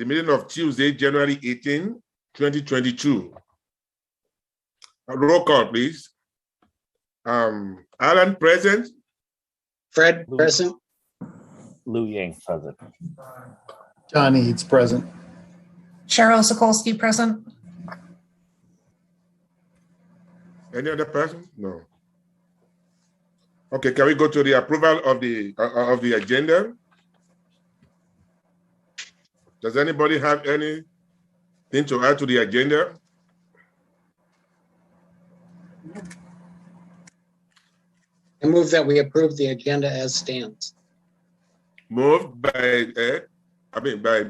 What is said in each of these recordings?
the meeting of Tuesday, January 18, 2022. Roll call, please. Alan, present. Fred, present. Lou Yang, present. John Eads, present. Cheryl Sokolsky, present. Any other person? No. Okay, can we go to the approval of the agenda? Does anybody have anything to add to the agenda? I move that we approve the agenda as stands. Moved by Ed, by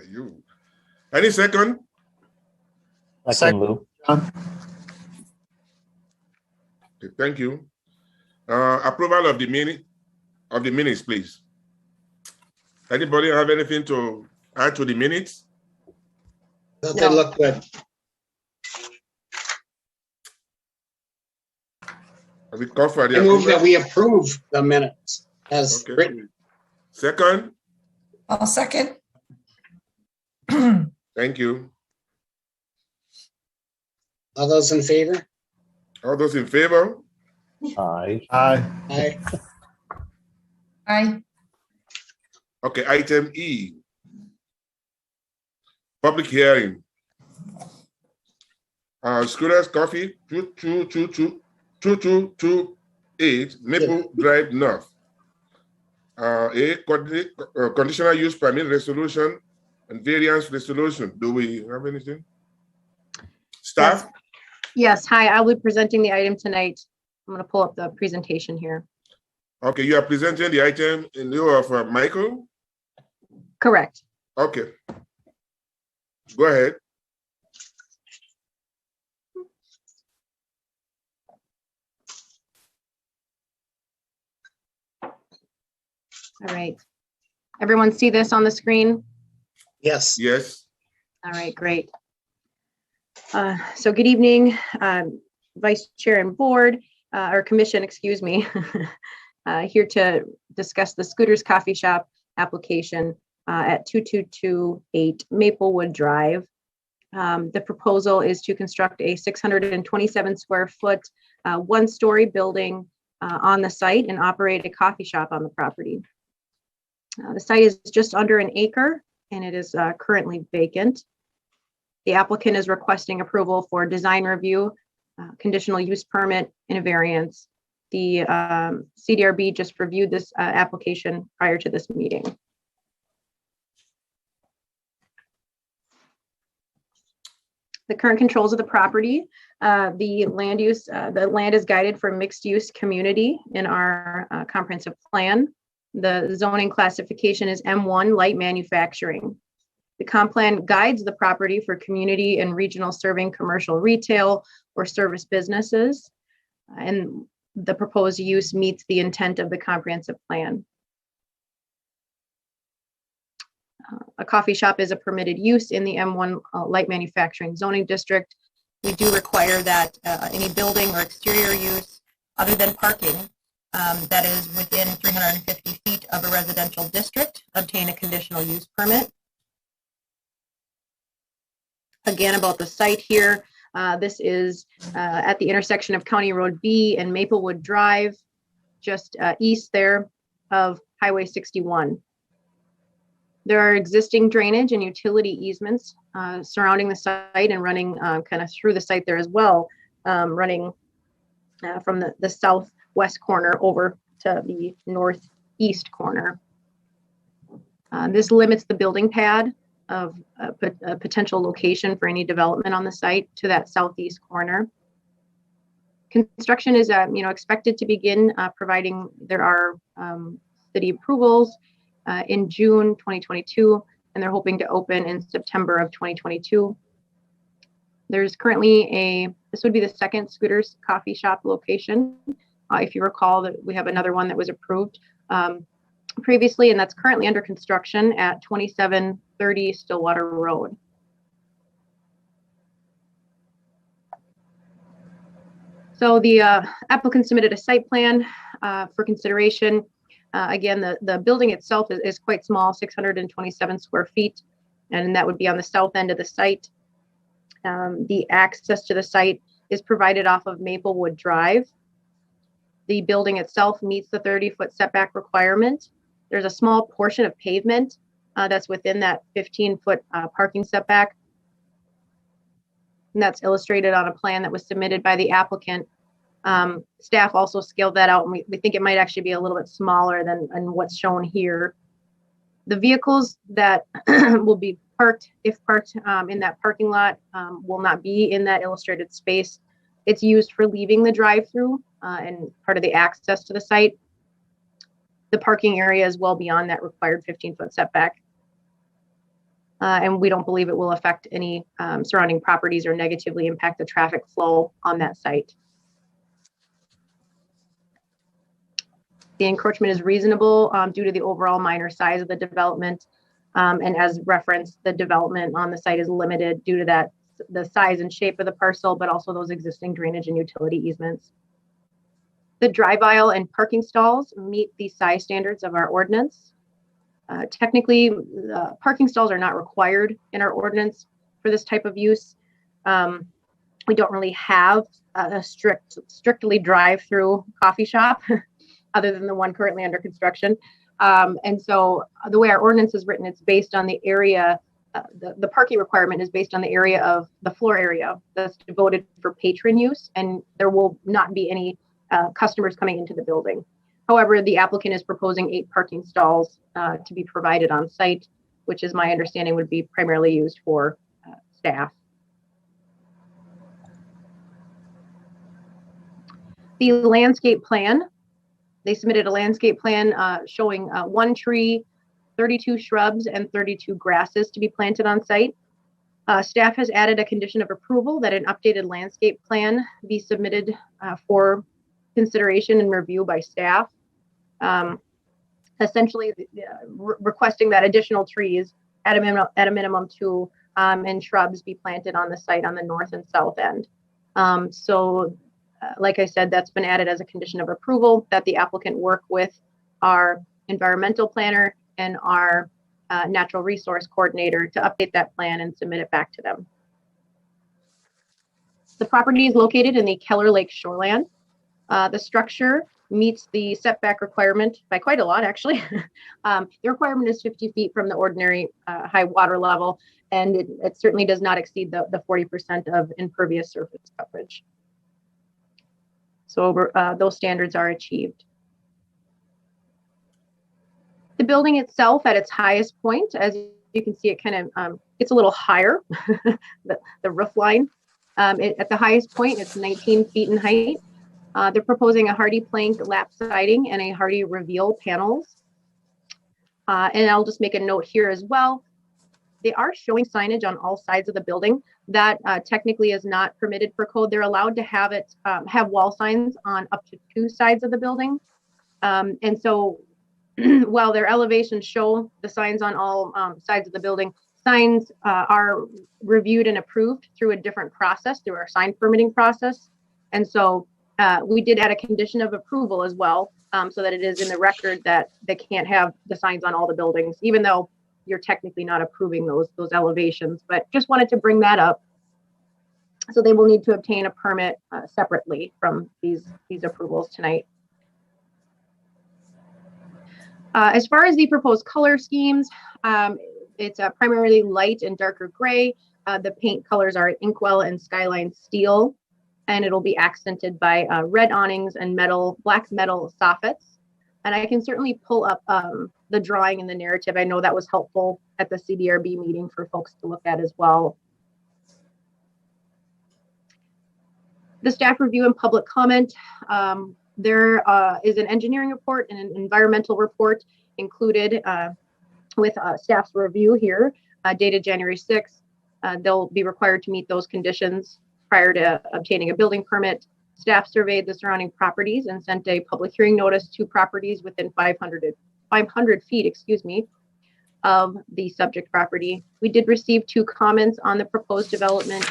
you. Any second? Second, Lou. John? Okay, thank you. Approval of the minutes, please. Anybody have anything to add to the minutes? They look good. We call for the I move approval? that we approve the minutes as Okay. written. Second? I'll second. Thank you. All those in favor? All those in favor? Aye. Aye. Aye. Aye. Okay, item E. Public hearing. Scooters Coffee, 2228 Maple Drive North. Conditional use permit resolution and variance resolution. Do we have anything? Staff? Yes, hi, I'll be presenting the item tonight. I'm going to pull up the presentation here. Okay, you are presenting the item in lieu of Michael? Correct. Okay. Go ahead. All right. Everyone see this on the screen? Yes. Yes. All right, great. So good evening, Vice Chair and Board, or Commission, excuse me. Here to discuss the Scooters Coffee Shop application at 2228 Maplewood Drive. The proposal is to construct a 627 square foot, one-story building on the site and operate a coffee shop on the property. The site is just under an acre and it is currently vacant. The applicant is requesting approval for design review, conditional use permit, and a variance. The CDRB just reviewed this application prior to this meeting. The current controls of the property, the land is guided for mixed use community in our comprehensive plan. The zoning classification is M1 light manufacturing. The comp plan guides the property for community and regional serving commercial retail or service businesses. And the proposed use meets the intent of the comprehensive plan. A coffee shop is a permitted use in the M1 light manufacturing zoning district. We do require that any building or exterior use other than parking that is within 350 feet of a residential district obtain a conditional use permit. Again, about the site here, this is at the intersection of County Road B and Maplewood Drive, just east there of Highway 61. There are existing drainage and utility easements surrounding the site and running kind of through the site there as well, running from the southwest corner over to the northeast corner. This limits the building pad of a potential location for any development on the site to that southeast corner. Construction is expected to begin providing there are city approvals in June 2022, and they're hoping to open in September of 2022. There's currently this would be the second Scooters Coffee Shop location. If you recall that we have another one that was approved previously, and that's currently under construction at 2730 Stillwater Road. So the applicant submitted a site plan for consideration. Again, the building itself is quite small, 627 square feet, and that would be on the south end of the site. The access to the site is provided off of Maplewood Drive. The building itself meets the 30-foot setback requirement. There's a small portion of pavement that's within that 15-foot parking setback. And that's illustrated on a plan that was submitted by the applicant. Staff also scaled that out, and we think it might actually be a little bit smaller than what's shown here. The vehicles that will be parked, if parked in that parking lot, will not be in that illustrated space. It's used for leaving the drive-through and part of the access to the site. The parking area is well beyond that required 15-foot setback. And we don't believe it will affect any surrounding properties or negatively impact the traffic flow on that site. The encroachment is reasonable due to the overall minor size of the development. And as referenced, the development on the site is limited due to the size and shape of the parcel, but also those existing drainage and utility easements. The drive aisle and parking stalls meet the size standards of our ordinance. Technically, parking stalls are not required in our ordinance for this type of use. We don't really have a strictly drive-through coffee shop other than the one currently under construction. And so the way our ordinance is written, it's based on the area, the parking requirement is based on the area of the floor area that's devoted for patron use, and there will not be any customers coming into the building. However, the applicant is proposing 8 parking stalls to be provided on site, which is my understanding would be primarily used for staff. The landscape plan, they submitted a landscape plan showing 1 tree, 32 shrubs, and 32 grasses to be planted on site. Staff has added a condition of approval that an updated landscape plan be submitted for consideration and review by staff. Essentially requesting that additional trees at a minimum 2 and shrubs be planted on the site on the north and south end. Like I said, that's been added as a condition of approval, that the applicant work with our environmental planner and our natural resource coordinator to update that plan and submit it back to them. The property is located in the Keller Lake shoreland. The structure meets the setback requirement by quite a lot, actually. The requirement is 50 feet from the ordinary high water level, and it certainly does not exceed the 40% of impervious surface coverage. So those standards are achieved. The building itself at its highest point, as you can see, it kind of it's a little higher, the roof line. At the highest point, it's 19 feet in height. They're proposing a hardy plank lap siding and a hardy reveal panels. And I'll just make a note here as well. They are showing signage on all sides of the building that technically is not permitted per code. They're allowed to have it have wall signs on up to 2 sides of the building. And so while their elevations show the signs on all sides of the building, signs are reviewed and approved through a different process, through our sign permitting process. And so we did add a condition of approval as well, so that it is in the record that they can't have the signs on all the buildings, even though you're technically not approving those elevations. But just wanted to bring that up. So they will need to obtain a permit separately from these approvals tonight. As far as the proposed color schemes, it's primarily light and darker gray. The paint colors are Inkwell and Skyline Steel, and it'll be accented by red awnings and black metal soffits. And I can certainly pull up the drawing and the narrative. I know that was helpful at the CDRB meeting for folks to look at as well. The staff review and public comment. There is an engineering report and an environmental report included with staff's review here, dated January 6th. They'll be required to meet those conditions prior to obtaining a building permit. Staff surveyed the surrounding properties and sent a public hearing notice to properties within 500 feet, of the subject property. We did receive 2 comments on the proposed development,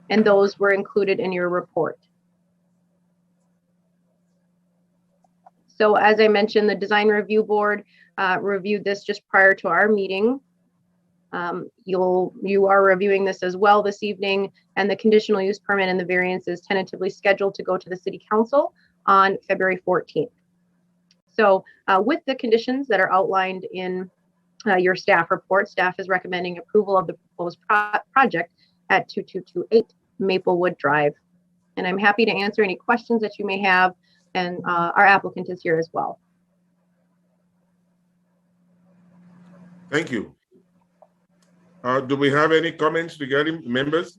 and those were included in your report. So as I mentioned, the design review board reviewed this just prior to our meeting. You are reviewing this as well this evening, and the conditional use permit and the variance is tentatively scheduled to go to the city council on February 14th. So with the conditions that are outlined in your staff report, staff is recommending approval of the proposed project at 2228 Maplewood Drive. And I'm happy to answer any questions that you may have, and our applicant is here as well. Thank you. Do we have any comments regarding members?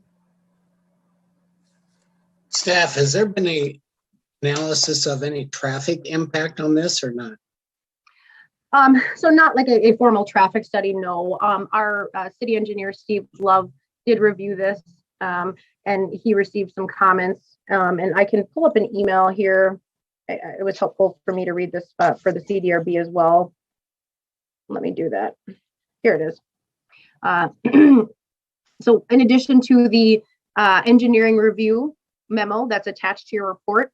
Staff, has there been any analysis of any traffic impact on this or not? So not like a formal traffic study, no. Our city engineer, Steve Love, did review this, and he received some comments, and I can pull up an email here. It was helpful for me to read this for the CDRB as well. Let me do that. Here it is. So in addition to the engineering review memo that's attached to your report,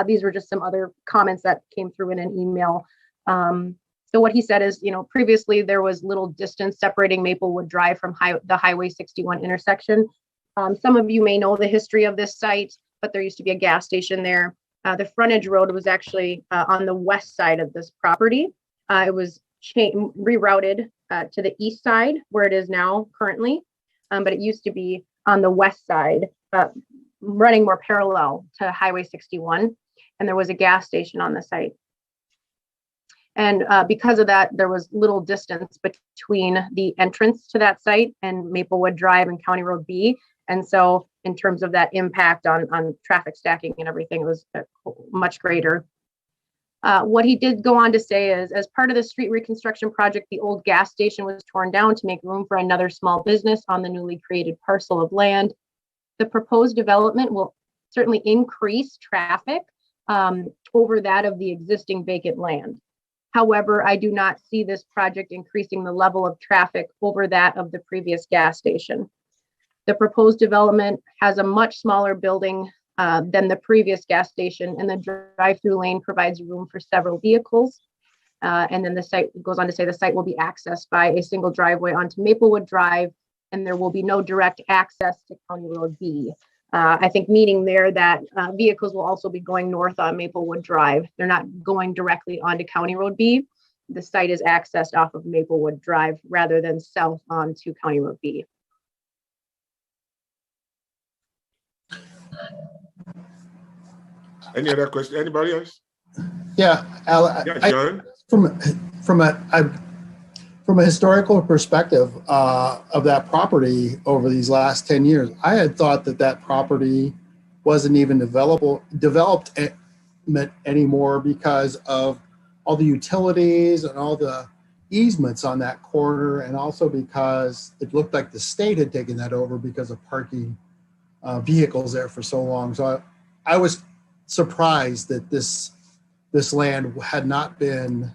these were just some other comments that came through in an email. So what he said is, previously there was little distance separating Maplewood Drive from the Highway 61 intersection. Some of you may know the history of this site, but there used to be a gas station there. The frontage road was actually on the west side of this property. It was rerouted to the east side where it is now currently, but it used to be on the west side, running more parallel to Highway 61, and there was a gas station on the site. And because of that, there was little distance between the entrance to that site and Maplewood Drive and County Road B. And so in terms of that impact on traffic stacking and everything, it was much greater. What he did go on to say is, as part of the street reconstruction project, the old gas station was torn down to make room for another small business on the newly created parcel of land. The proposed development will certainly increase traffic over that of the existing vacant land. However, I do not see this project increasing the level of traffic over that of the previous gas station. The proposed development has a much smaller building than the previous gas station, and the drive-through lane provides room for several vehicles. And then the site goes on to say the site will be accessed by a single driveway onto Maplewood Drive, and there will be no direct access to County Road B. I think meaning there that vehicles will also be going north on Maplewood Drive. They're not going directly onto County Road B. The site is accessed off of Maplewood Drive rather than south onto County Road B. Any other question? Anybody else? Yeah, Al, Yeah, John. from a historical perspective of that property over these last 10 years, I had thought that property wasn't even developed anymore because of all the utilities and all the easements on that corner, and also because it looked like the state had taken that over because of parking vehicles there for so long. So I was surprised that this land had not been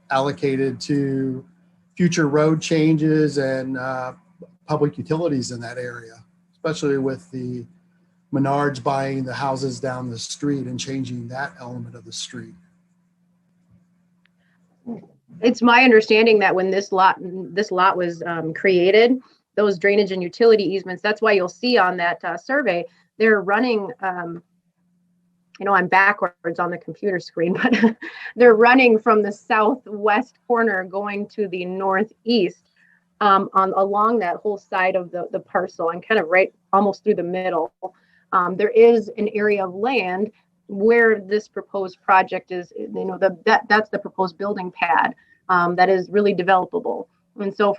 allocated to future road changes and public utilities in that area, especially with the Menards buying the houses down the street and changing that element of the street. It's my understanding that when this lot was created, those drainage and utility easements, that's why you'll see on that survey, they're running, I'm backwards on the computer screen, but they're running from the southwest corner going to the northeast along that whole side of the parcel, and kind of right almost through the middle. There is an area of land where this proposed project is, that's the proposed building pad that is really developable. And so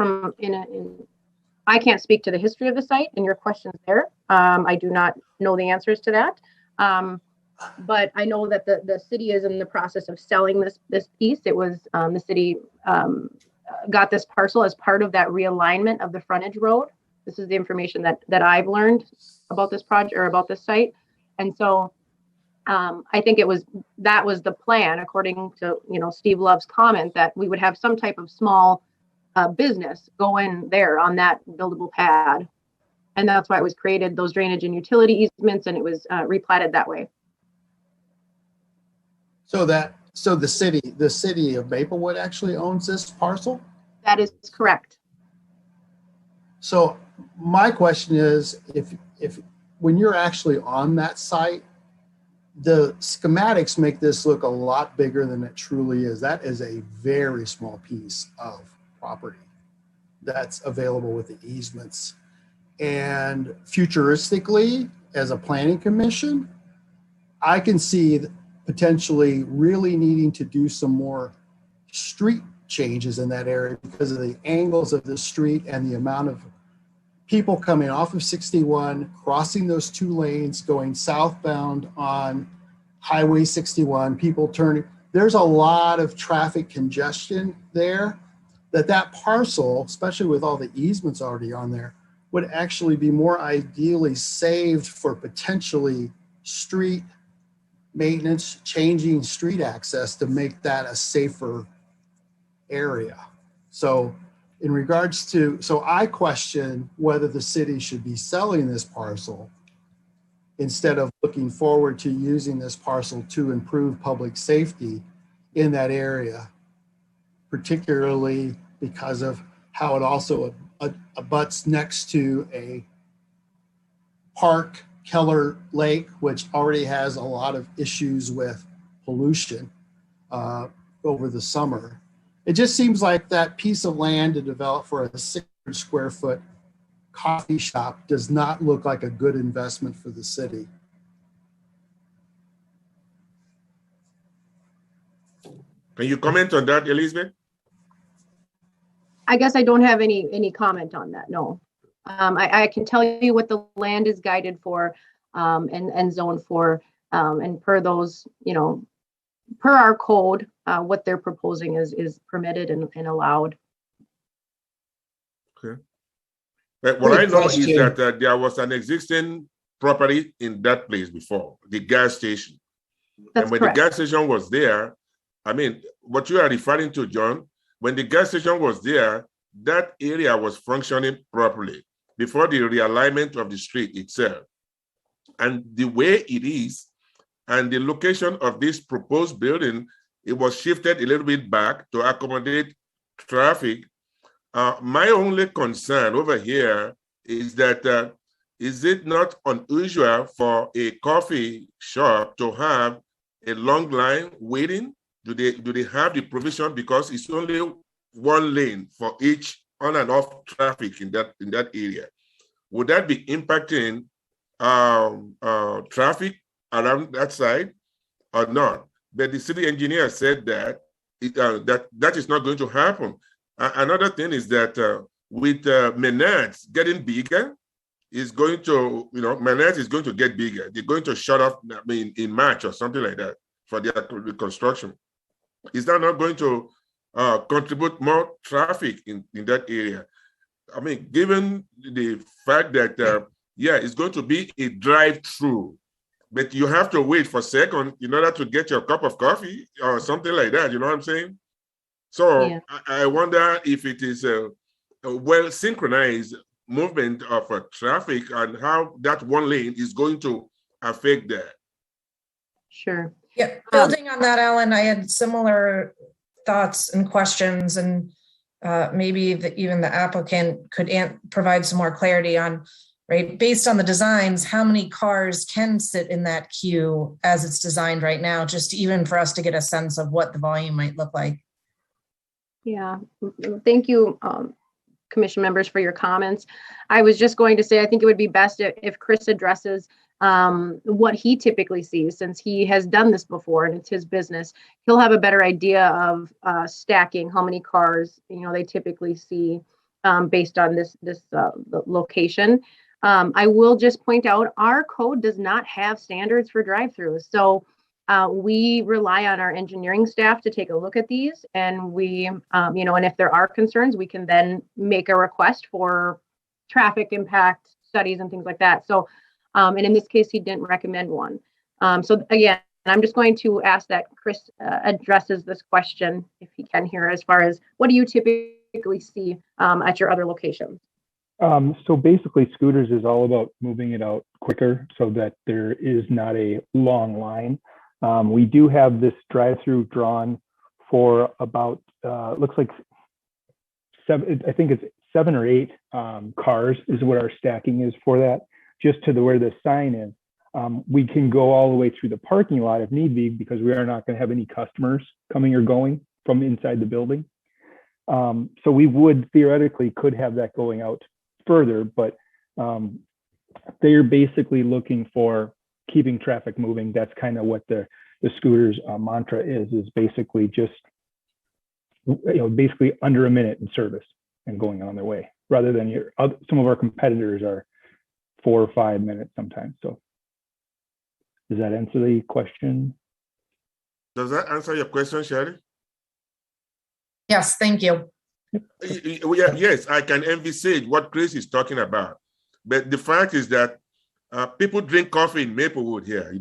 I can't speak to the history of the site and your questions there. I do not know the answers to that. But I know that the city is in the process of selling this piece. It was the city got this parcel as part of that realignment of the frontage road. This is the information that I've learned about this project or about this site. And so I think that was the plan, according to Steve Love's comment, that we would have some type of small business go in there on that buildable pad. And that's why it was created, those drainage and utility easements, and it was replatted that way. So that So the city of Maplewood actually owns this parcel? That is correct. So my question is, if when you're actually on that site, the schematics make this look a lot bigger than it truly is. That is a very small piece of property that's available with the easements. And futuristically, as a planning commission, I can see potentially really needing to do some more street changes in that area because of the angles of the street and the amount of people coming off of 61, crossing those two lanes, going southbound on Highway 61, people turning. There's a lot of traffic congestion there that parcel, especially with all the easements already on there, would actually be more ideally saved for potentially street maintenance, changing street access to make that a safer area. So in regards to, so I question whether the city should be selling this parcel instead of looking forward to using this parcel to improve public safety in that area, particularly because of how it also abuts next to a park, Keller Lake, which already has a lot of issues with pollution over the summer. It just seems like that piece of land to develop for a 600 square foot coffee shop does not look like a good investment for the city. Can you comment on that, Elizabeth? I guess I don't have any comment on that, no. I can tell you what the land is guided for and zoned for, and per those, per our code, what they're proposing is permitted and allowed. Okay. But what I know is that there was an existing property in that place before, the gas station. That's and when correct. the gas station was there, I mean, what you are referring to, John, when the gas station was there, that area was functioning properly before the realignment of the street itself. And the way it is, and the location of this proposed building, it was shifted a little bit back to accommodate traffic. My only concern over here is that is it not unusual for a coffee shop to have a long line waiting? Do they have the provision, because it's only one lane for each on and off traffic in that area? Would that be impacting traffic around that side or not? But the city engineer said that that is not going to happen. Another thing is that with Menards getting bigger, is going to, Menards is going to get bigger. They're going to shut off, in March or something like that for their reconstruction. Is that not going to contribute more traffic in that area? I mean, given the fact that, it's going to be a drive-through, but you have to wait for a second in order to get your cup of coffee or something like that, you know what I'm saying? So yeah. I wonder if it is a well-synchronized movement of traffic and how that one lane is going to affect that. Sure. Yeah, building on that, Alan, I had similar thoughts and questions, and maybe even the applicant could provide some more clarity on, right, based on the designs, how many cars can sit in that queue as it's designed right now, just even for us to get a sense of what the volume might look like. Yeah, thank you, commission members, for your comments. I was just going to say, I think it would be best if Chris addresses what he typically sees, since he has done this before and it's his business. He'll have a better idea of stacking, how many cars they typically see based on this location. I will just point out, our code does not have standards for drive-throughs, so we rely on our engineering staff to take a look at these, and we and if there are concerns, we can then make a request for traffic impact studies and things like that. So and in this case, he didn't recommend one. So again, I'm just going to ask that Chris addresses this question, if he can, here, as far as what do you typically see at your other locations? So basically, scooters is all about moving it out quicker so that there is not a long line. We do have this drive-through drawn for about, looks like I think it's 7 or 8 cars is what our stacking is for that, just to where the sign is. We can go all the way through the parking lot if need be, because we are not going to have any customers coming or going from inside the building. So we would theoretically could have that going out further, but they're basically looking for keeping traffic moving. That's kind of what the scooters mantra is basically just, basically under a minute in service and going on their way, rather than some of our competitors are 4 or 5 minutes sometimes. So does that answer the question? Does that answer your question, Sherry? Yes, thank you. Yes, I can envisage what Chris is talking about. But the fact is that people drink coffee in Maplewood here,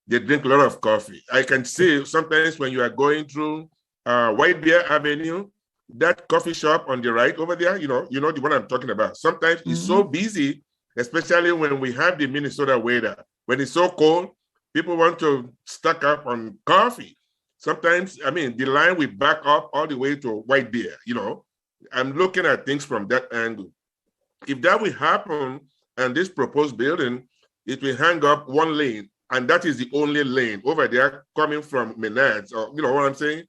They drink a lot of coffee. I can see sometimes when you are going through White Bear Avenue, that coffee shop on the right over there, the one I'm talking about. Sometimes it's so busy, especially when we have the Minnesota weather. When it's so cold, people want to stock up on coffee. Sometimes, the line will back up all the way to White Bear, I'm looking at things from that angle. If that will happen, and this proposed building, it will hang up one lane, and that is the only lane over there coming from Menards, or you know what I'm saying?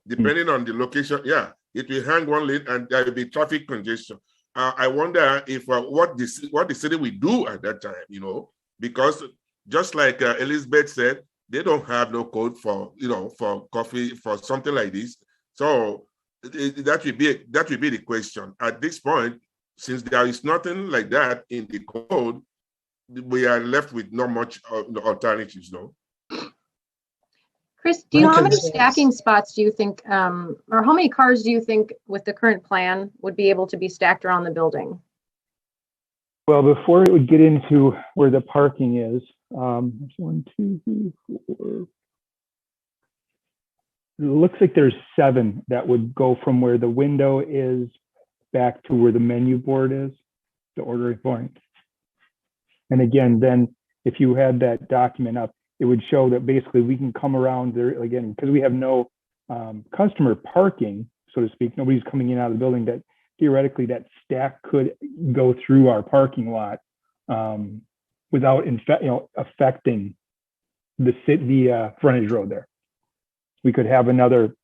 Depending on the location, yeah, it will hang one lane, and there will be traffic congestion. I wonder if what the city will do at that time, because just like Elizabeth said, they don't have no code for for coffee, for something like this. So that will be the question at this point. Since there is nothing like that in the code, we are left with not much alternatives, Chris, how many stacking spots do you think, or how many cars do you think with the current plan would be able to be stacked around the building? Well, before it would get into where the parking is, there's 1, 2, 3, 4. It looks like there's 7 that would go from where the window is back to where the menu board is, the ordering point. And again, then if you had that document up, it would show that basically we can come around there again, because we have no customer parking, so to speak. Nobody's coming in and out of the building. That theoretically that stack could go through our parking lot without affecting the frontage road there. We could have another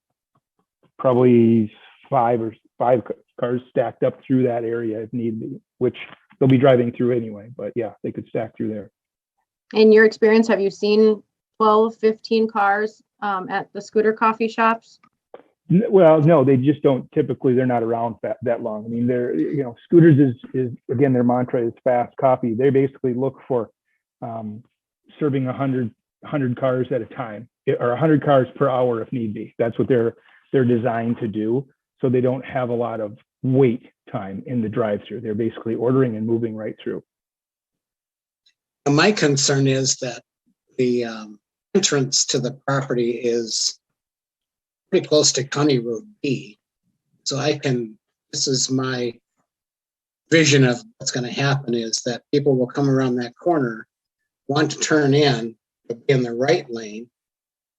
probably 5 cars stacked up through that area if need be, which they'll be driving through anyway, but yeah, they could stack through there. In your experience, have you seen 12, 15 cars at the scooter coffee shops? Well, no, they just don't typically, they're not around that long. I mean, they're, scooters is again, their mantra is fast coffee. They basically look for serving 100 cars at a time, or 100 cars per hour if need be. That's what they're designed to do. So they don't have a lot of wait time in the drive-through. They're basically ordering and moving right through. My concern is that the entrance to the property is pretty close to County Road B. So this is my vision of what's going to happen, is that people will come around that corner, want to turn in, but be in the right lane.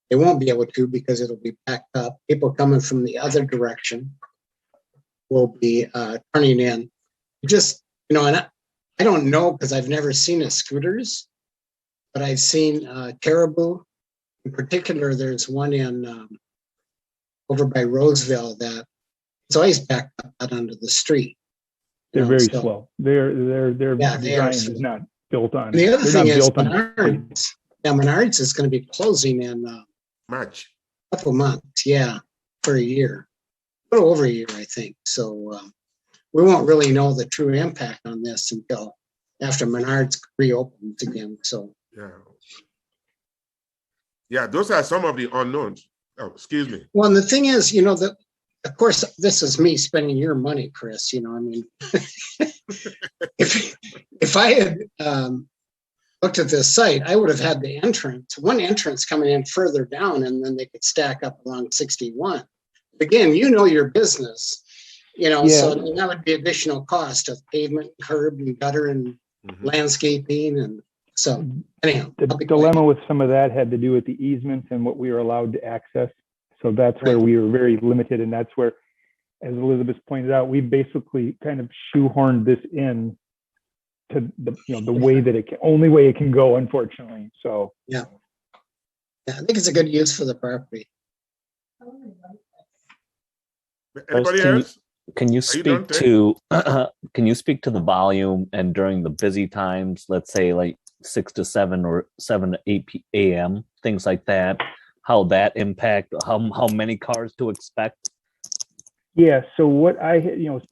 They won't be able to because it'll be backed up. People coming from the other direction will be turning in. Just, and I don't know because I've never seen a scooters, but I've seen Caribou. In particular, there's one in over by Roseville that it's always backed up out onto the street. They're very slow. Their design is not built on. The other thing is Menards. Yeah, Menards is going to be closing in March. A couple months, for a year. A little over a year, I think. So we won't really know the true impact on this until after Menards reopens again. So yeah, those are some of the unknowns. Oh, excuse me. Well, and the thing is, that of course, this is me spending your money, Chris. If I had looked at this site, I would have had one entrance coming in further down, and then they could stack up along 61. Again, your business, so that would be additional cost of pavement, curb, and gutter, and landscaping, and So anyhow, The I'll be quiet. dilemma with some of that had to do with the easements and what we were allowed to access. So that's where we were very limited, and that's where, as Elizabeth pointed out, we basically kind of shoehorned this in to the way that only way it can go, unfortunately. So Yeah, I think it's a good use for the property. Anybody Can you- else? Can you Are you done, speak to can you speak to the volume and during the busy times, let's say like 6 to 7 or 7 to 8 a.m., things like that, how that impact, how many cars to expect? yeah, so what as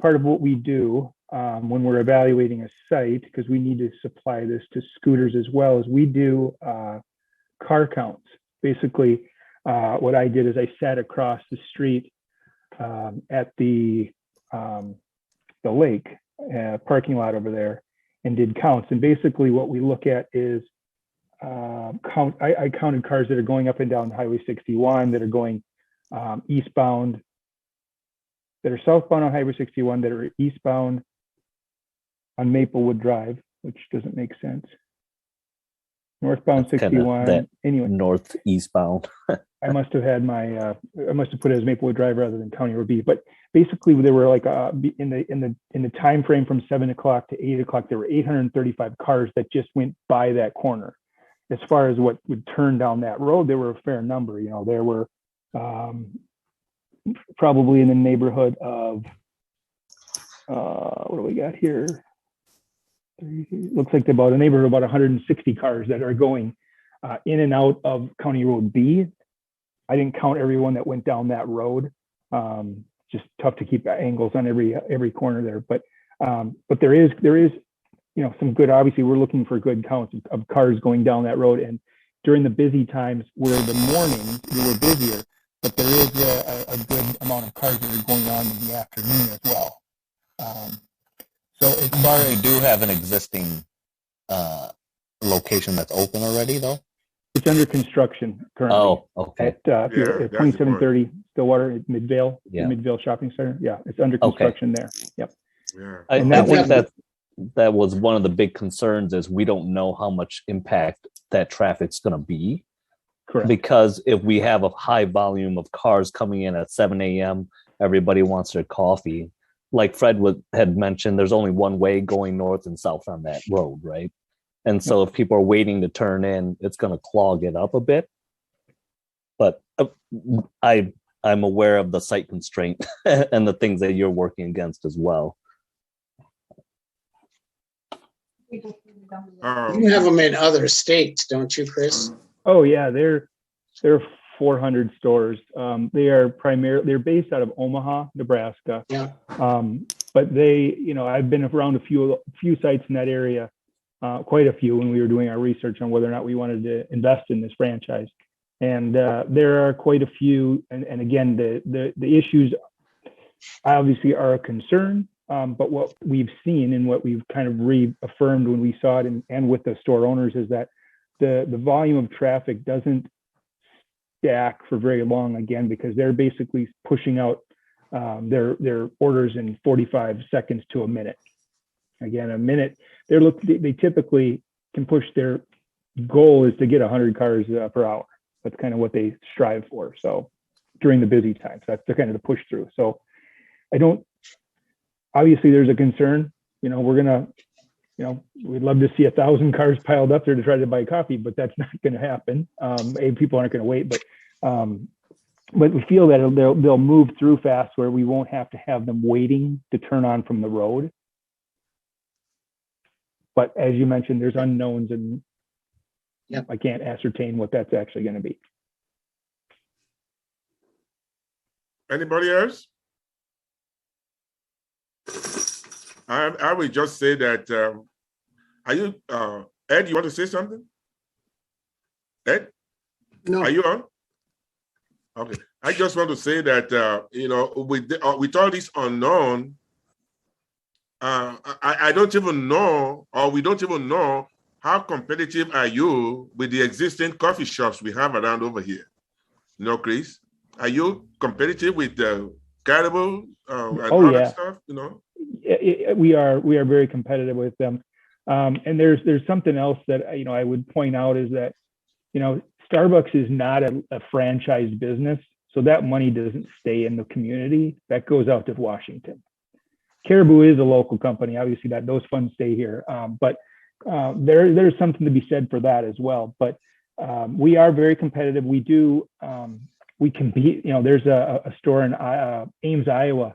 part of what we do when we're evaluating a site, because we need to supply this to scooters as well, is we do car counts. Basically, what I did is I sat across the street at the lake parking lot over there and did counts. And basically what we look at is I counted cars that are going up and down Highway 61, that are going eastbound, that are southbound on Highway 61, that are eastbound on Maplewood Drive, which doesn't make sense. Northbound That's kinda 61. that Anyway, northeastbound. I must have had I must have put it as Maplewood Drive rather than County Road B. But basically, there were like in the time frame from 7 o'clock to 8 o'clock, there were 835 cars that just went by that corner. As far as what would turn down that road, there were a fair number. There were probably in the neighborhood of what do we got here? Looks like about a neighborhood of about 160 cars that are going in and out of County Road B. I didn't count everyone that went down that road. Just tough to keep angles on every corner there. But there is some good. Obviously, we're looking for good counts of cars going down that road. And during the busy times, where the mornings we were busier, but there is a good amount of cars that are going on in the afternoon as well. So as far We as do have an existing location that's open already, though. it's under construction currently. Oh, okay. At if you're Yeah, at that's the point. 2730 Stillwater at Midvale, Yeah. the Midvale Shopping Center. Yeah, it's under Okay. construction there. Yep. Yeah. I And that think one- that was one of the big concerns, is we don't know how much impact that traffic's going to be. Correct. Because if we have a high volume of cars coming in at 7 a.m., everybody wants their coffee. Like Fred had mentioned, there's only one way going north and south on that road, right? And so if people are waiting to turn in, it's going to clog it up a bit. But I'm aware of the site constraint and the things that you're working against as well. You have them in other states, don't you, Chris? Oh yeah, there are 400 stores. They're based out of Omaha, Nebraska. Yeah. But I've been around a few sites in that area, quite a few, when we were doing our research on whether or not we wanted to invest in this franchise. And there are quite a few. And again, the issues obviously are a concern. But what we've seen and what we've kind of reaffirmed when we saw it and with the store owners is that the volume of traffic doesn't stack for very long, again, because they're basically pushing out their orders in 45 seconds to a minute. Again, a minute, they typically can push, their goal is to get 100 cars per hour. That's kind of what they strive for. So during the busy times, that's the kind of the push through. So obviously there's a concern, we'd love to see 1,000 cars piled up there to try to buy coffee, but that's not going to happen. People aren't going to wait, but we feel that they'll move through fast where we won't have to have them waiting to turn on from the road. But as you mentioned, there's unknowns, and Yep. I can't ascertain what that's actually going to be. Anybody else? I will just say that, are you, Ed, you want to say something? Ed, No. are you on? Okay, I just want to say that, with all this unknown, I don't even know, or we don't even know how competitive are you with the existing coffee shops we have around over here? Chris, are you competitive with the Caribou and other stuff? We are very competitive with them. And there's something else that I would point out is that Starbucks is not a franchise business, so that money doesn't stay in the community. That goes out to Washington. Caribou is a local company, obviously that those funds stay here, but there's something to be said for that as well. But we are very competitive. We compete. There's a store in Ames, Iowa,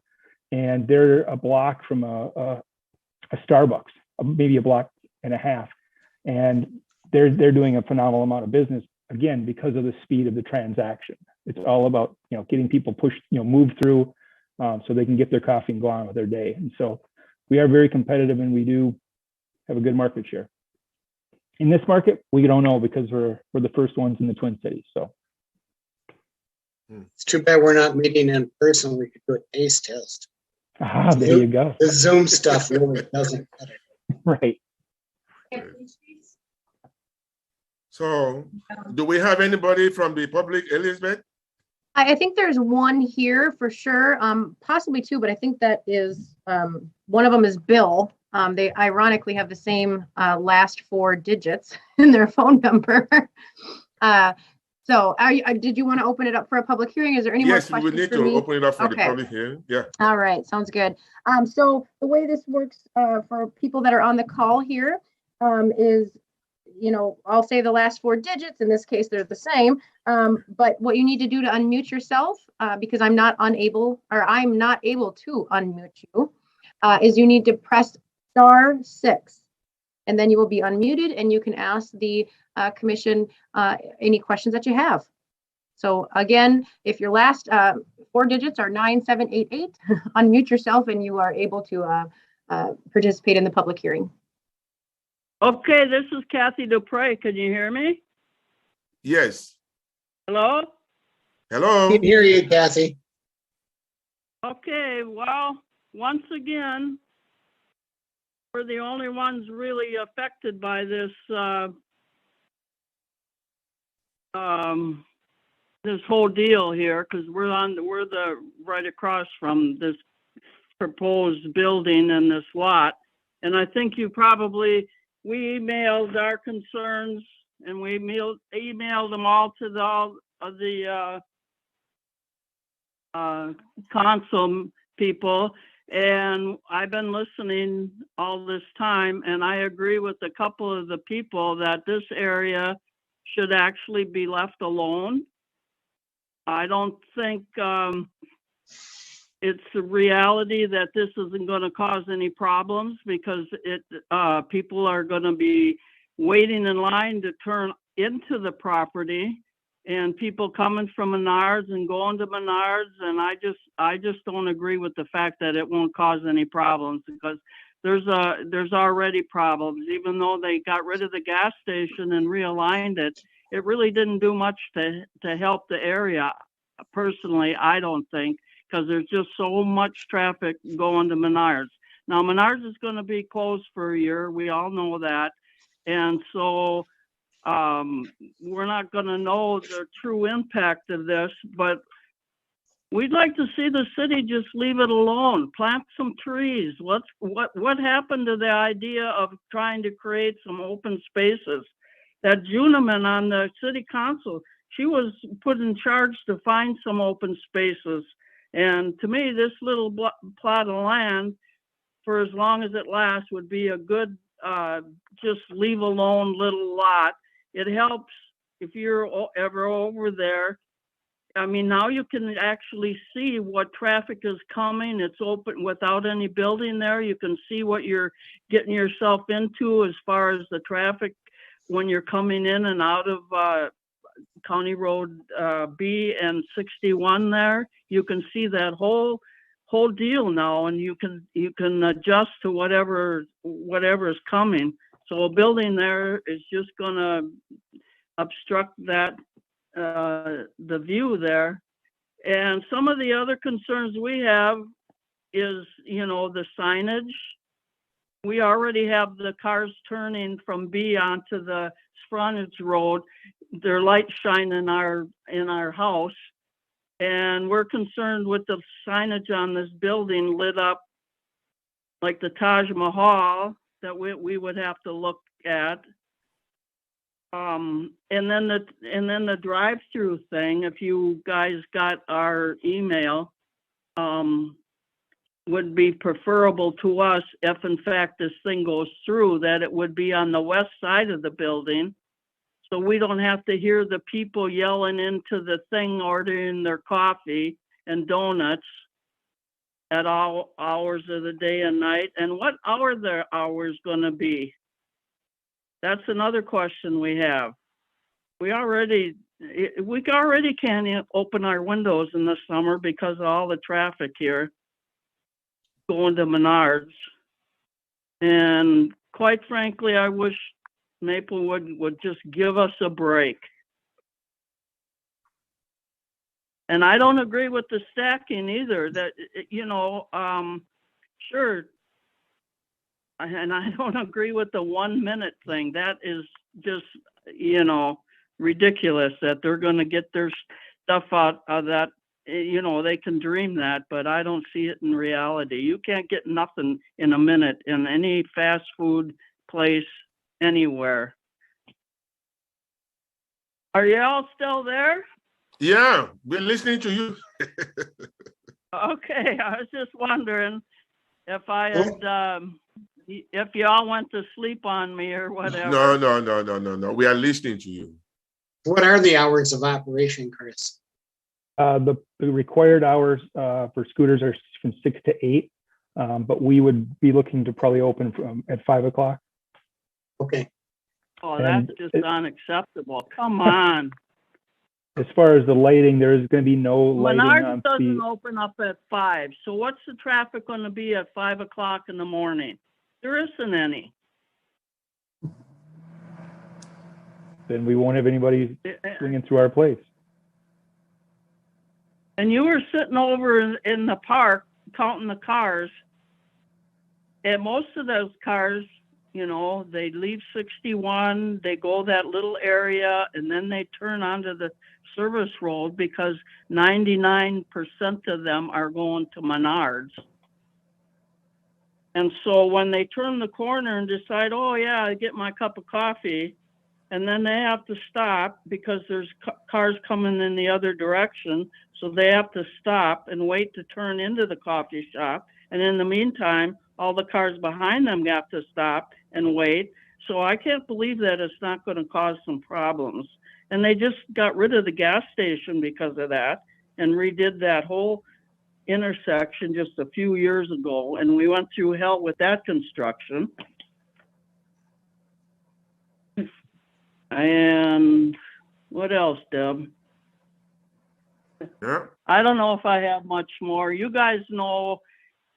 and they're a block from a Starbucks, maybe a block and a half, and they're doing a phenomenal amount of business, again, because of the speed of the transaction. It's all about getting people pushed, moved through, so they can get their coffee and go on with their day. And so we are very competitive, and we do have a good market share. In this market, we don't know because we're the first ones in the Twin Cities. So it's too bad we're not meeting in person. We could do a taste test. There you go. The Zoom stuff really doesn't matter. Right. So, do we have anybody from the public, Elizabeth? I think there's one here for sure, possibly two, but I think that is one of them is Bill. They ironically have the same last 4 digits in their phone number. So did you want to open it up for a public hearing? Is there any more questions? Yes, we need to open it up for the public hearing. Yeah. All right, sounds good. So the way this works for people that are on the call here is, I'll say the last 4 digits. In this case, they're the same. But what you need to do to unmute yourself, because I'm not able to unmute you, is you need to press *6, and then you will be unmuted, and you can ask the commission any questions that you have. So again, if your last 4 digits are 9788, unmute yourself, and you are able to participate in the public hearing. Okay, this is Kathy Dupre. Can you hear me? Yes. Hello? Hello. I can hear you, Kathy. Okay, well, once again, we're the only ones really affected by this this whole deal here, because we're the right across from this proposed building and this lot. And I think we emailed our concerns, and we emailed them all to all of the council people. And I've been listening all this time, and I agree with a couple of the people that this area should actually be left alone. I don't think it's a reality that this isn't going to cause any problems, because people are going to be waiting in line to turn into the property, and people coming from Menards and going to Menards, and I just don't agree with the fact that it won't cause any problems, because there's already problems. Even though they got rid of the gas station and realigned it, it really didn't do much to help the area. Personally, I don't think, because there's just so much traffic going to Menards. Now, Menards is going to be closed for a year. We all know that. And so we're not going to know the true impact of this, but we'd like to see the city just leave it alone, plant some trees. What happened to the idea of trying to create some open spaces? That Juniman on the city council, she was put in charge to find some open spaces. And to me, this little plot of land, for as long as it lasts, would be a good, just leave alone little lot. It helps if you're ever over there. I mean, now you can actually see what traffic is coming. It's open without any building there. You can see what you're getting yourself into as far as the traffic when you're coming in and out of County Road B and 61 there. You can see that whole deal now, and you can adjust to whatever is coming. So a building there is just going to obstruct that the view there. And some of the other concerns we have is, the signage. We already have the cars turning from B onto the frontage road. Their lights shine in our house, and we're concerned with the signage on this building lit up like the Taj Mahal, that we would have to look at. And then the drive-through thing, if you guys got our email, would be preferable to us if in fact this thing goes through, that it would be on the west side of the building. So we don't have to hear the people yelling into the thing, ordering their coffee and donuts at all hours of the day and night. And what are their hours going to be? That's another question we have. We already can't open our windows in the summer because of all the traffic here going to Menards. And quite frankly, I wish Maplewood would just give us a break. And I don't agree with the stacking either, that, sure. And I don't agree with the 1 minute thing. That is just, ridiculous that they're going to get their stuff out of that. They can dream that, but I don't see it in reality. You can't get nothing in a minute in any fast food place anywhere. Are you all still there? Yeah, we're listening to you. Okay, I was just wondering if I had, if y'all went to sleep on me or whatever. No. We are listening to you. What are the hours of operation, Chris? The required hours for scooters are from 6 to 8, but we would be looking to probably open at 5 o'clock. Okay. Oh, that's just unacceptable. Come on. As far as the lighting, there is going to be no lighting Menards on doesn't the. open up at 5. So what's the traffic going to be at 5 o'clock in the morning? There isn't any. Then we won't have anybody swinging through our place. And you were sitting over in the park counting the cars. And most of those cars, they leave 61, they go that little area, and then they turn onto the service road because 99% of them are going to Menards. And so when they turn the corner and decide, oh yeah, I get my cup of coffee, and then they have to stop because there's cars coming in the other direction. So they have to stop and wait to turn into the coffee shop. And in the meantime, all the cars behind them have to stop and wait. So I can't believe that it's not going to cause some problems. And they just got rid of the gas station because of that and redid that whole intersection just a few years ago. And we went through hell with that construction. And what else, Deb? Yeah. I don't know if I have much more. You guys know,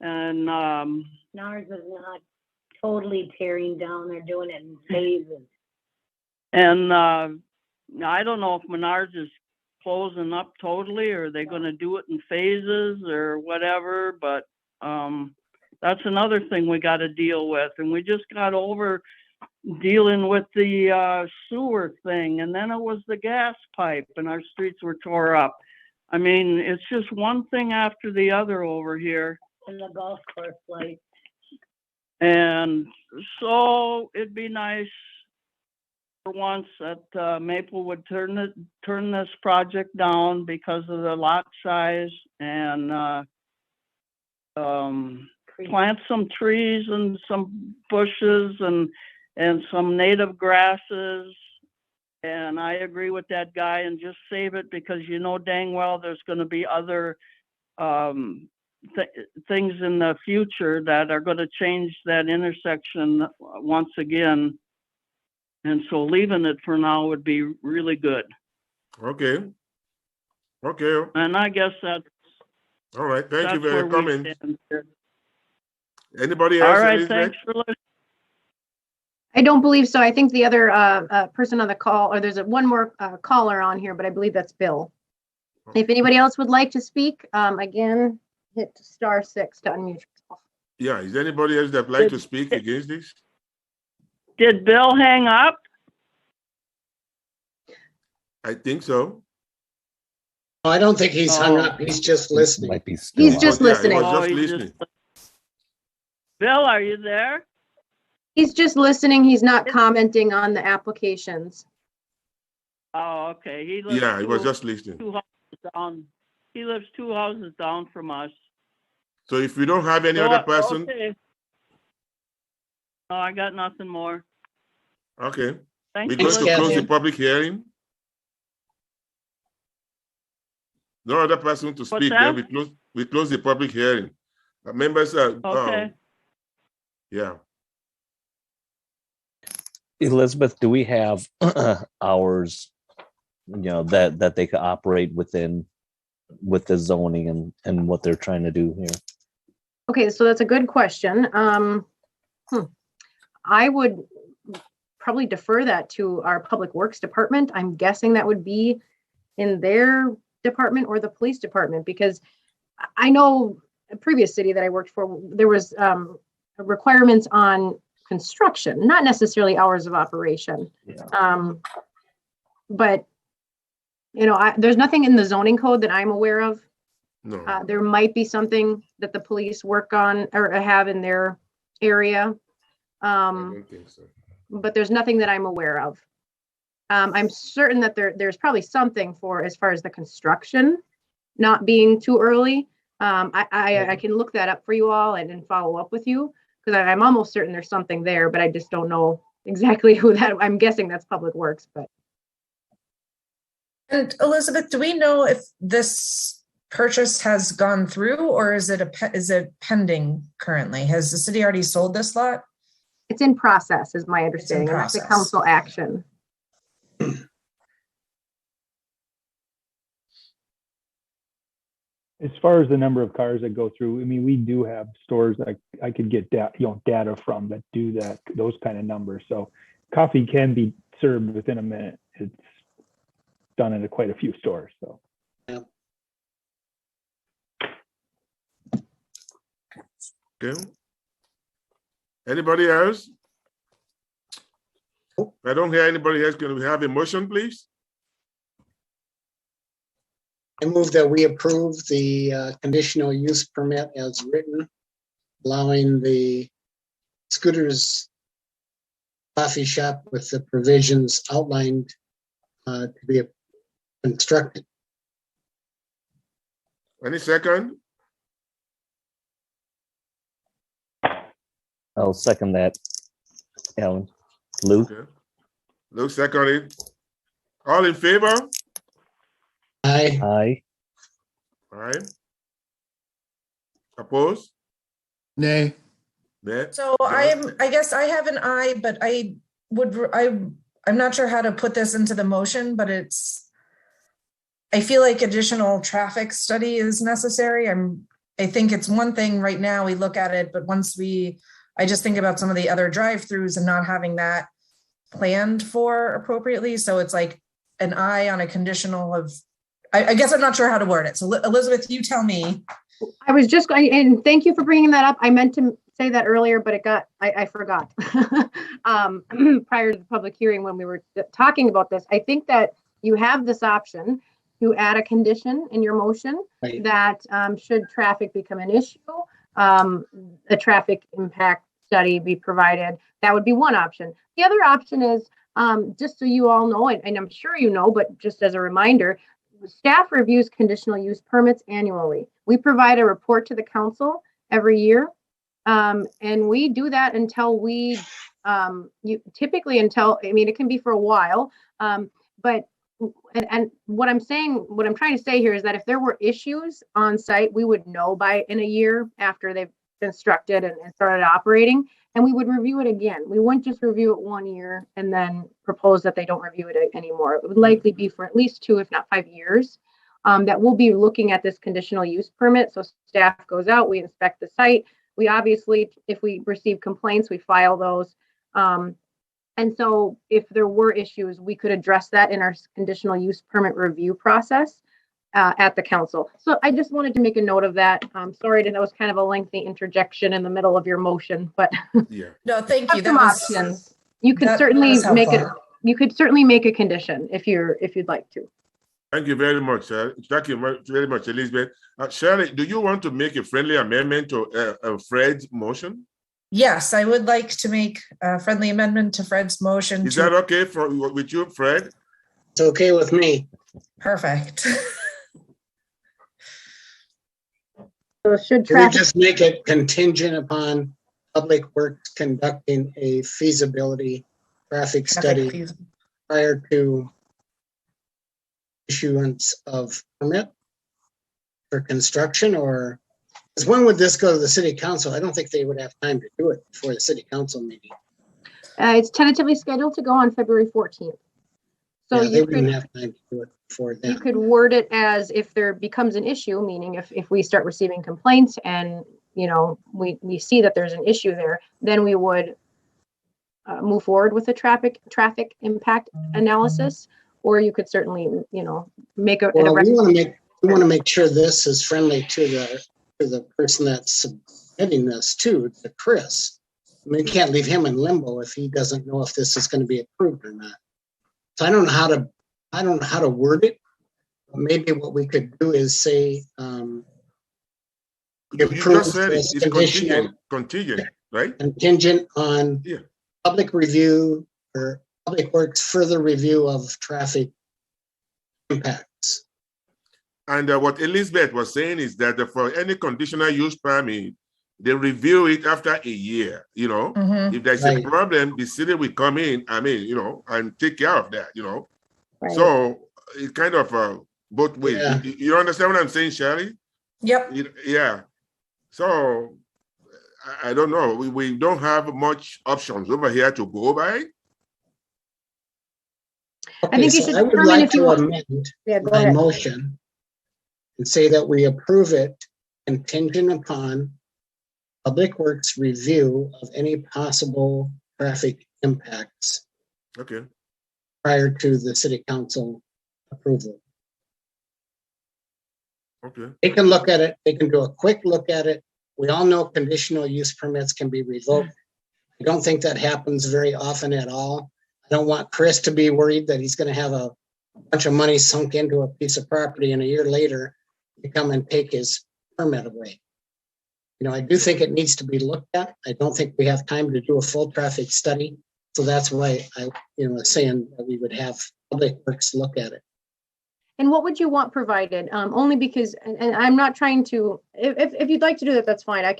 and Menards is not totally tearing down. They're doing it in phases. And I don't know if Menards is closing up totally, or are they going to do it in phases or whatever. But that's another thing we got to deal with. And we just got over dealing with the sewer thing, and then it was the gas pipe, and our streets were tore up. I mean, it's just one thing after the other over here. And the golf course lights. And so it'd be nice for once that Maplewood turn this project down because of the lot size, and plant some trees and some bushes and some native grasses. And I agree with that guy, and just save it because dang well there's going to be other things in the future that are going to change that intersection once again. And so leaving it for now would be really good. Okay. And I guess that's all right. Thank you for where coming. we stand here. Anybody else? All right, Elizabeth? thanks for listening. I don't believe so. I think the other person on the call, or there's one more caller on here, but I believe that's Bill. If anybody else would like to speak, again, hit *6 to unmute yourself. Yeah, is anybody else that would like to speak against this? Did Bill hang up? I think so. I don't think he's hung up. He's just listening. Might be still He's on. just Yeah, he listening. was just he listening. Bill, are you there? He's just listening. He's not commenting on the applications. Oh, okay. He lives Yeah, he was just listening. 2 houses down. He lives 2 houses down from us. So if we don't have any No, other person, okay. No, I got nothing more. okay. Thank We're you. going to close the Kevin. public hearing. No other person to What's speak, that? then we close the public hearing. Members are, Okay. yeah. Elizabeth, do we have hours, that they could operate within with the zoning and what they're trying to do here? Okay, so that's a good question. I would probably defer that to our Public Works Department. I'm guessing that would be in their department or the police department, because I know a previous city that I worked for, there was requirements on construction, not necessarily hours of operation. Yeah. But there's nothing in the zoning code that I'm aware of. No. There might be something that the police work on or have in their area. I don't think so. But there's nothing that I'm aware of. I'm certain that there's probably something for as far as the construction not being too early. I can look that up for you all and then follow up with you, because I'm almost certain there's something there, but I just don't know exactly who that. I'm guessing that's Public Works, but. And Elizabeth, do we know if this purchase has gone through, or is it pending currently? Has the city already sold this lot? It's in process, is my understanding, and that's a process. council action. As far as the number of cars that go through, I mean, we do have stores that I could get data from that do that, those kind of numbers. So coffee can be served within a minute. It's done in quite a few stores. So. Okay. Anybody else? I don't hear anybody else. Can we have a motion, please? I move that we approve the conditional use permit as written, allowing the Scooters Coffee Shop with the provisions outlined to be constructed. Any second? I'll second that, Alan. Lou? Okay. Lou seconded. All in favor? Aye. Aye. All right. Opposed? Nay. Nay? So I guess I have an aye, but I'm not sure how to put this into the motion, but I feel like additional traffic study is necessary. I think it's one thing right now we look at it, but I just think about some of the other drive-throughs and not having that planned for appropriately. So it's like an aye on a conditional of, I guess I'm not sure how to word it. So Elizabeth, you tell me. I was just going, and thank you for bringing that up. I meant to say that earlier, but I forgot. Prior to the public hearing when we were talking about this, I think that you have this option to add a condition in your motion Right. that should traffic become an issue, a traffic impact study be provided. That would be one option. The other option is, just so you all know, and I'm sure you know, but just as a reminder, staff reviews conditional use permits annually. We provide a report to the council every year. And we do that until typically until, I mean, it can be for a while, but what I'm trying to say here is that if there were issues on site, we would know in a year after they've constructed and started operating, and we would review it again. We wouldn't just review it 1 year and then propose that they don't review it anymore. It would likely be for at least 2, if not 5 years, that we'll be looking at this conditional use permit. So staff goes out, we inspect the site. We obviously, if we receive complaints, we file those. And so if there were issues, we could address that in our conditional use permit review process at the council. So I just wanted to make a note of that. Sorry that was kind of a lengthy interjection in the middle of your motion, but Yeah. No, thank you. some options. You could certainly make it. You could certainly make a condition if you'd like to. Thank you very much, sir. Thank you very much, Elizabeth. Shirley, do you want to make a friendly amendment to Fred's motion? Yes, I would like to make a friendly amendment to Fred's motion. Is that okay with you, Fred? It's okay with me. Perfect. So should Can we traffic, just make it contingent upon Public Works conducting a feasibility traffic study prior to issuance of permit for construction? Or because when would this go to the city council? I don't think they would have time to do it before the city council meeting. it's tentatively scheduled to go on February 14th. So Yeah, they you wouldn't could, have time to do it before you then. could word it as if there becomes an issue, meaning if we start receiving complaints and, you know, we see that there's an issue there, then we would move forward with a traffic impact analysis. Or you could certainly, you know, make a. Well, we want to make sure this is friendly to the person that's submitting this to Chris. I mean, you can't leave him in limbo if he doesn't know if this is going to be approved or not. So I don't know how to word it. Maybe what we could do is say, You just said it. It's contingent, right? Contingent on Yeah. public review or Public Works further review of traffic impacts. And what Elizabeth was saying is that for any conditional use permit, they review it after a year. You know, if there's a problem, the city will come in. I mean, you know, and take care of that. You know, so it kind of both ways. Yeah. You understand what I'm saying, Shirley? Yep. Yeah. So I don't know. We don't have much options over here to go by. Okay, I think you so should I would determine like if you to want. amend Yeah, go my ahead. motion and say that we approve it contingent upon Public Works review of any possible traffic impacts Okay. prior to the city council approval. Okay. They can look at it. They can do a quick look at it. We all know conditional use permits can be revoked. I don't think that happens very often at all. I don't want Chris to be worried that he's going to have a bunch of money sunk into a piece of property and a year later to come and take his permit away. You know, I do think it needs to be looked at. I don't think we have time to do a full traffic study. So that's why I, was saying that we would have Public Works look at it. And what would you want provided? Only because, and I'm not trying to, if you'd like to do that, that's fine. I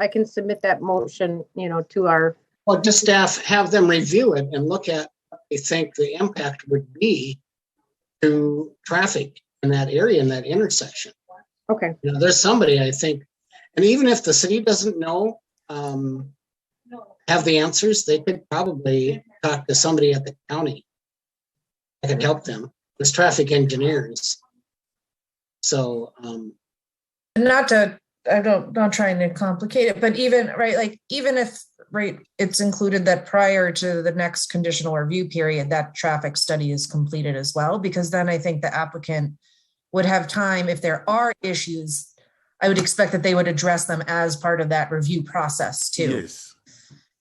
can submit that motion, to our. Well, just staff, have them review it and look at what they think the impact would be to traffic in that area, in that intersection. Okay. There's somebody, I think, and even if the city doesn't know, have the answers, they could probably talk to somebody at the county that could help them. There's traffic engineers. So, I'm not trying to complicate it, but even if it's included that prior to the next conditional review period, that traffic study is completed as well, because then I think the applicant would have time. If there are issues, I would expect that they would address them as part of that review process too. Yes.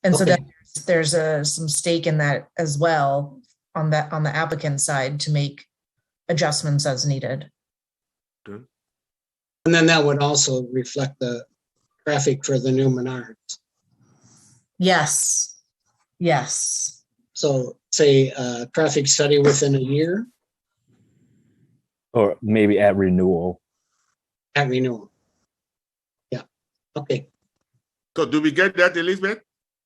And so then there's some stake in that as well on the applicant side to make adjustments as needed. and then that would also reflect the traffic for the new Menards. Yes. Yes. So say a traffic study within a year. Or maybe at renewal. At renewal. Yeah. Okay. So do we get that, Elizabeth?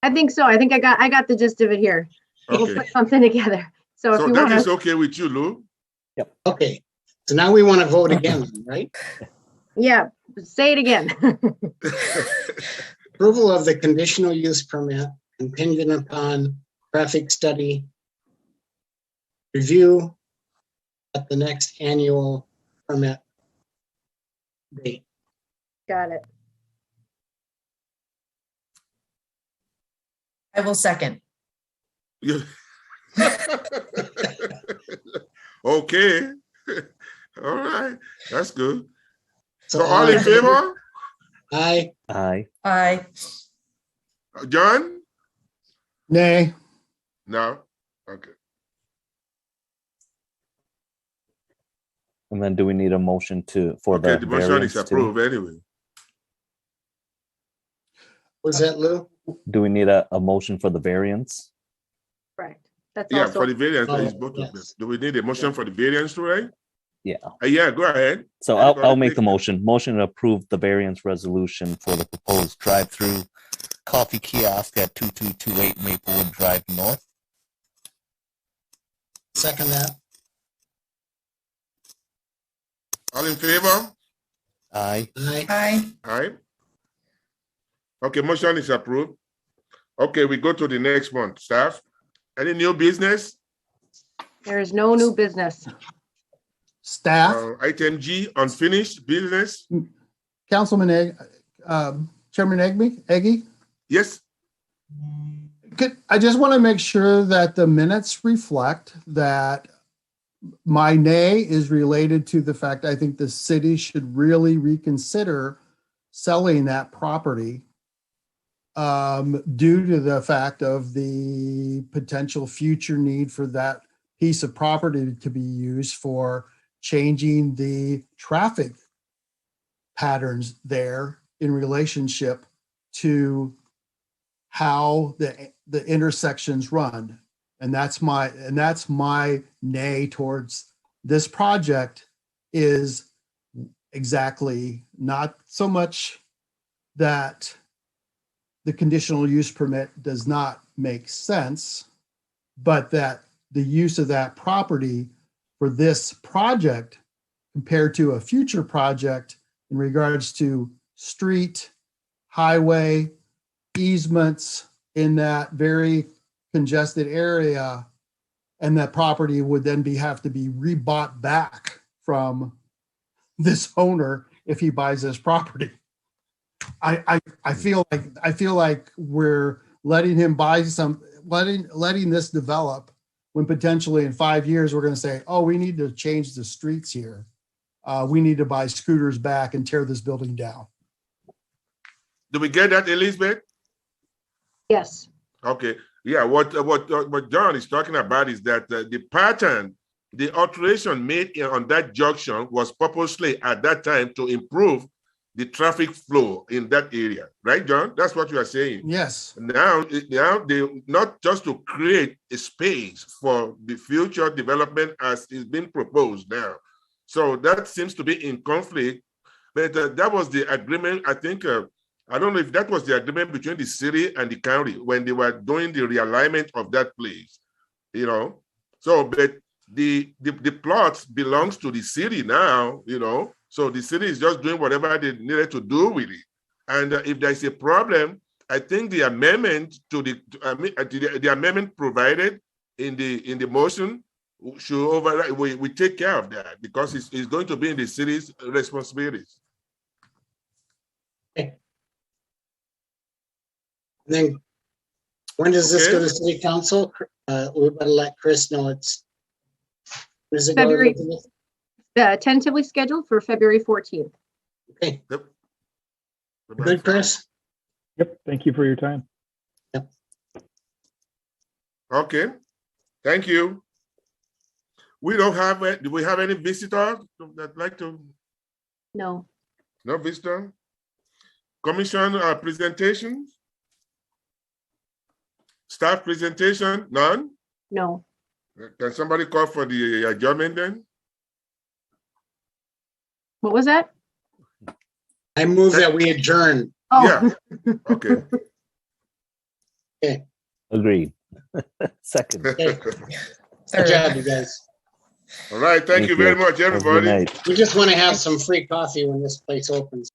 I think so. I think I got the gist of it here. We'll Okay. put something together. So if you that want is to. okay with you, Lou? Okay. So now we want to vote again, right? Yeah. Say it again. Approval of the conditional use permit contingent upon traffic study review at the next annual permit date. Got it. I will second. Yeah. Okay. All right. That's good. So all in favor? Aye. Aye. Aye. John? Nay. No. Okay. And then do we need a motion for Okay, the the motion variance is too? approved anyway. Was that Lou? Do we need a motion for the variance? Correct. That's Yeah, also, for the variance, Oh, it's both of them. yes. Do we need a motion for the variance, right? Yeah. Yeah, go ahead. So I'll make the motion. Motion to approve the variance resolution for the proposed drive-through coffee kiosk at 2228 Maplewood Drive North. Second that. All in favor? Aye. Aye. Aye. Okay, motion is approved. Okay, we go to the next one. Staff, any new business? there is no new business. Staff, Item G, unfinished business? Chairman Eggy, Yes? I just want to make sure that the minutes reflect that my nay is related to the fact I think the city should really reconsider selling that property due to the fact of the potential future need for that piece of property to be used for changing the traffic patterns there in relationship to how the intersections run. And that's my nay towards this project, is exactly not so much that the conditional use permit does not make sense, but that the use of that property for this project compared to a future project in regards to street, highway, easements in that very congested area, and that property would then have to be rebought back from this owner if he buys this property. I feel like we're letting him buy letting this develop when potentially in 5 years we're going to say, oh, we need to change the streets here. We need to buy scooters back and tear this building down. Do we get that, Elizabeth? Yes. Okay. Yeah, what John is talking about is that the pattern, the alteration made on that junction was purposely at that time to improve the traffic flow in that area, right, John? That's what you are saying. Yes. Now they not just to create a space for the future development as is being proposed now. So that seems to be in conflict, but that was the agreement. I think I don't know if that was the agreement between the city and the county when they were doing the realignment of that place, you know. So, but the plot belongs to the city now, you know. So the city is just doing whatever they needed to do with it. And if there's a problem, I think the amendment to the amendment provided in the motion should override. We take care of that because it's going to be in the city's responsibilities. Okay. And then when does this go to city council? We better let Chris know it's. When does it February. go? Tentatively scheduled for February 14th. Okay. Yep. Good, Chris? Yep. Thank you for your time. Yep. Okay. Thank you. We don't have, do we have any visitors that like to? No. No visitor? Commission presentations? Staff presentation? None? No. Can somebody call for the adjournment then? What was that? I move that we adjourn. Oh. Yeah. Okay. Okay. Agreed. Second. Okay. Good Third. job, you guys. All right. Thank you very much, Have a good everybody. night. We just want to have some free coffee when this place opens.